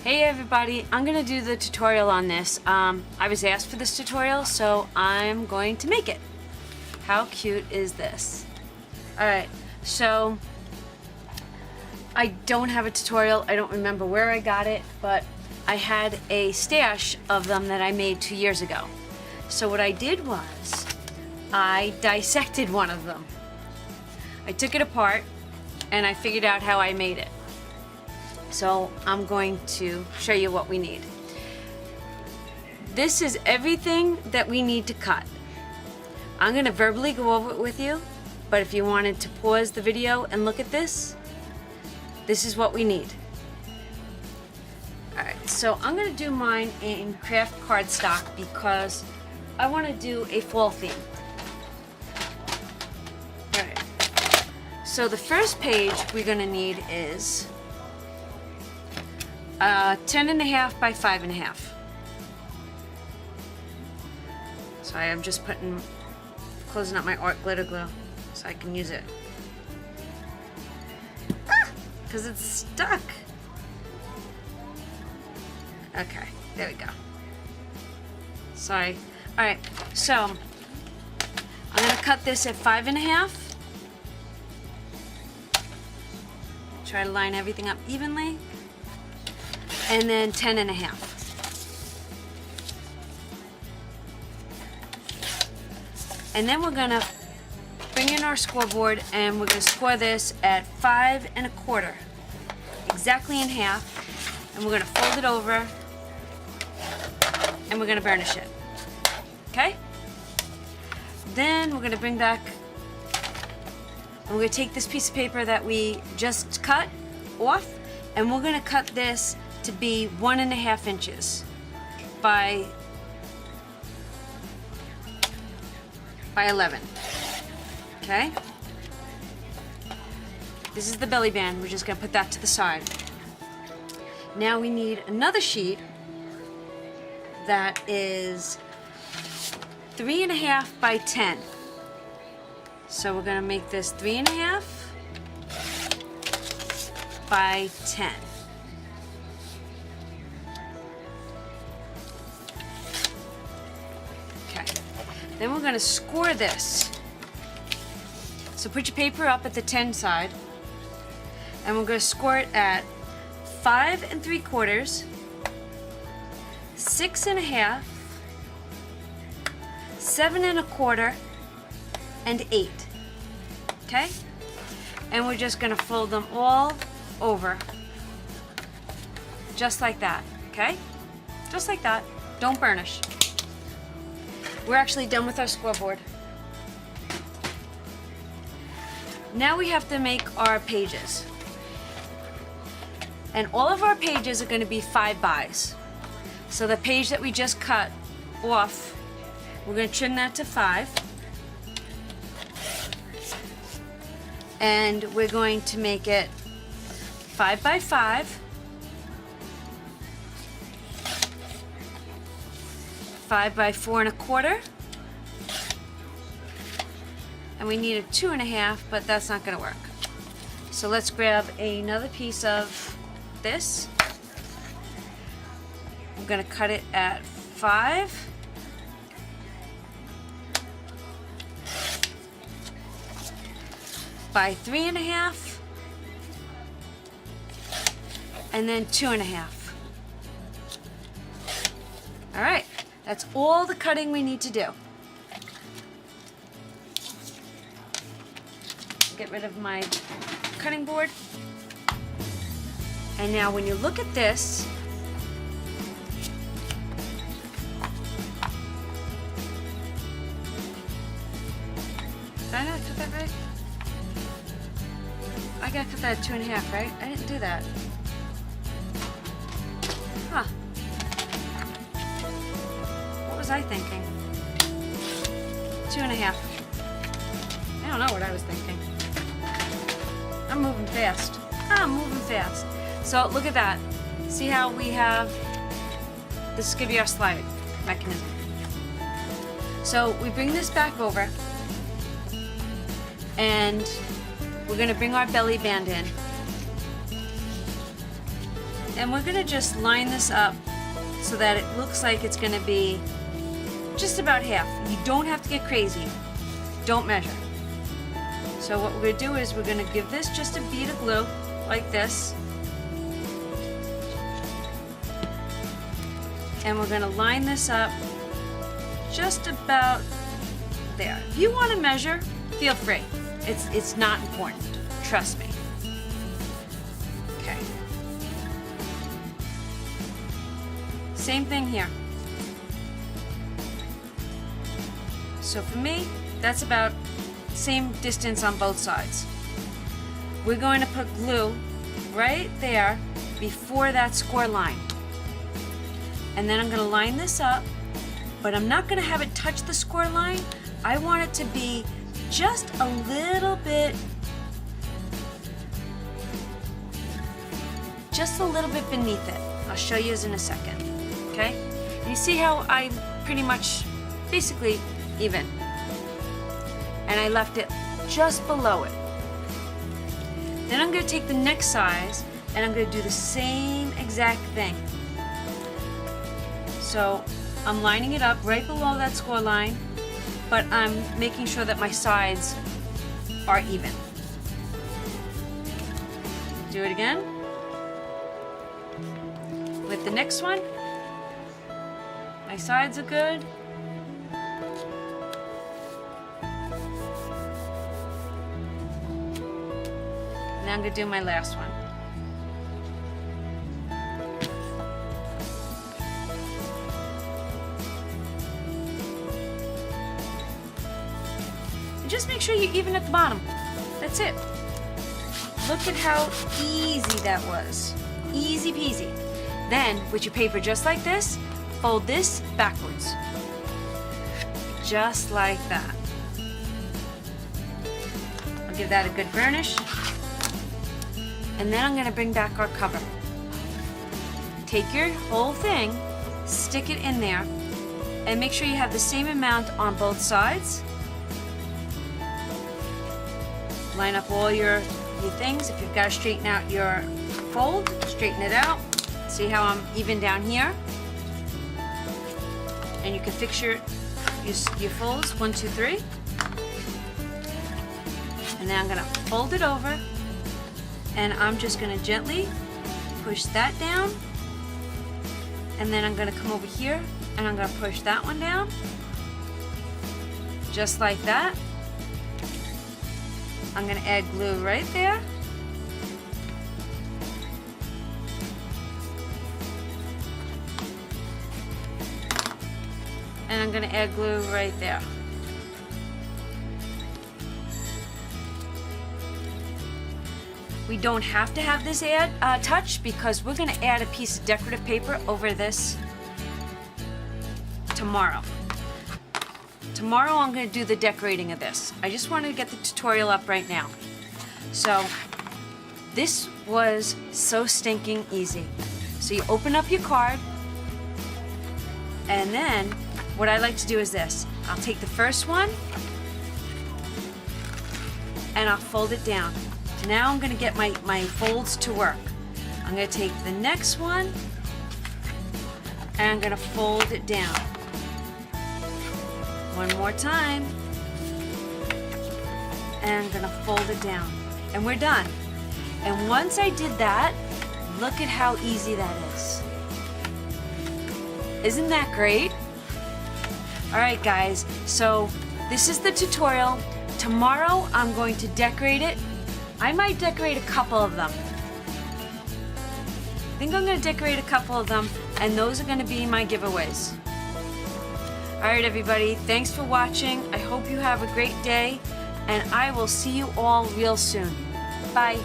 Hey everybody, I'm going to do the tutorial on this. I was asked for this tutorial, so I'm going to make it. How cute is this? Alright, so I don't have a tutorial. I don't remember where I got it, but I had a stash of them that I made 2 years ago. So what I did was I dissected one of them. I took it apart and I figured out how I made it. So I'm going to show you what we need. This is everything that we need to cut. I'm going to verbally go over it with you, but if you wanted to pause the video and look at this, this is what we need. Alright, so I'm going to do mine in craft cardstock because I want to do a fall theme. Alright, so the first page we're going to need is 10.5 by 5.5. Sorry, I'm just closing up my art glitter glue so I can use it. Because it's stuck. Okay, there we go. Sorry. Alright, so I'm going to cut this at 5.5. Try to line everything up evenly. And then 10.5. And then we're gonna bring in our scoreboard and we're gonna score this at 5 1/4, exactly in half. And we're gonna fold it over and we're gonna burnish it. Okay? Then we're gonna bring back and we're gonna take this piece of paper that we just cut off and we're gonna cut this to be 1.5 inches by 11. Okay? This is the belly band. We're just going to put that to the side. Now we need another sheet that is 3.5 by 10. So we're going to make this 3.5 by 10. Then we're going to score this. So put your paper up at the 10 side, and we're going to score it at 5 3/4, 6 1/2, 7 1/4, and 8. Okay? And we're just going to fold them all over, just like that. Okay? Just like that. Don't burnish. We're actually done with our scoreboard. Now we have to make our pages. And all of our pages are going to be 5 bys. So the page that we just cut off, we're going to trim that to 5. And we're going to make it 5 by 5. 5 by 4 1/4, and we need a 2.5, but that's not going to work. So let's grab another piece of this. I'm going to cut it at 5 by 3.5, and then 2.5. All right. That's all the cutting we need to do. Get rid of my cutting board. And now when you look at this, did I not cut that right? I gotta cut that at 2.5, right? I didn't do that. Huh. What was I thinking? 2.5. I don't know what I was thinking. I'm moving fast. I'm moving fast. So look at that. See how we have, this is going to be our slide mechanism. So we bring this back over and we're going to bring our belly band in. And we're gonna just line this up so that it looks like it's gonna be just about half. You don't have to get crazy. Don't measure. So what we're gonna do is we're gonna give this just a bead of glue, like this. And we're gonna line this up just about there. If you wanna measure, feel free. It's not important, trust me. Okay. Same thing here. So for me, that's about same distance on both sides. We're going to put glue right there before that score line. And then I'm going to line this up, but I'm not going to have it touch the score line. I want it to be just a little bit beneath it. I'll show you in a second, okay? And you see how I pretty much basically even. And I left it just below it. Then I'm going to take the next size and I'm going to do the same exact thing. So I'm lining it up right below that score line, but I'm making sure that my sides are even. Do it again. With the next one, my sides are good. Now I'm going to do my last one. And just make sure you even at the bottom. That's it. Look at how easy that was. Easy peasy. Then, with your paper just like this, fold this backwards. Just like that. I'll give that a good burnish. And then I'm going to bring back our cover. Take your whole thing, stick it in there, and make sure you have the same amount on both sides. Line up all your things. If you've got to straighten out your fold, straighten it out. See how I'm even down here? And you can fix your folds, 1, 2, 3. And then I'm going to fold it over. And I'm just going to gently push that down. And then I'm going to come over here and I'm going to push that one down. Just like that. I'm going to add glue right there. And I'm going to add glue right there. We don't have to have this touch because we're going to add a piece of decorative paper over this tomorrow. Tomorrow I'm going to do the decorating of this. I just wanted to get the tutorial up right now. So this was so stinking easy. So you open up your card, and then what I like to do is this. I'll take the first one and I'll fold it down. Now I'm going to get my folds to work. I'm going to take the next one and I'm going to fold it down. One more time. And I'm going to fold it down. And we're done. And once I did that, look at how easy that is. Isn't that great? Alright guys, so this is the tutorial. Tomorrow I'm going to decorate it. I might decorate a couple of them. I think I'm going to decorate a couple of them, and those are going to be my giveaways. Alright everybody, thanks for watching. I hope you have a great day, and I will see you all real soon. Bye.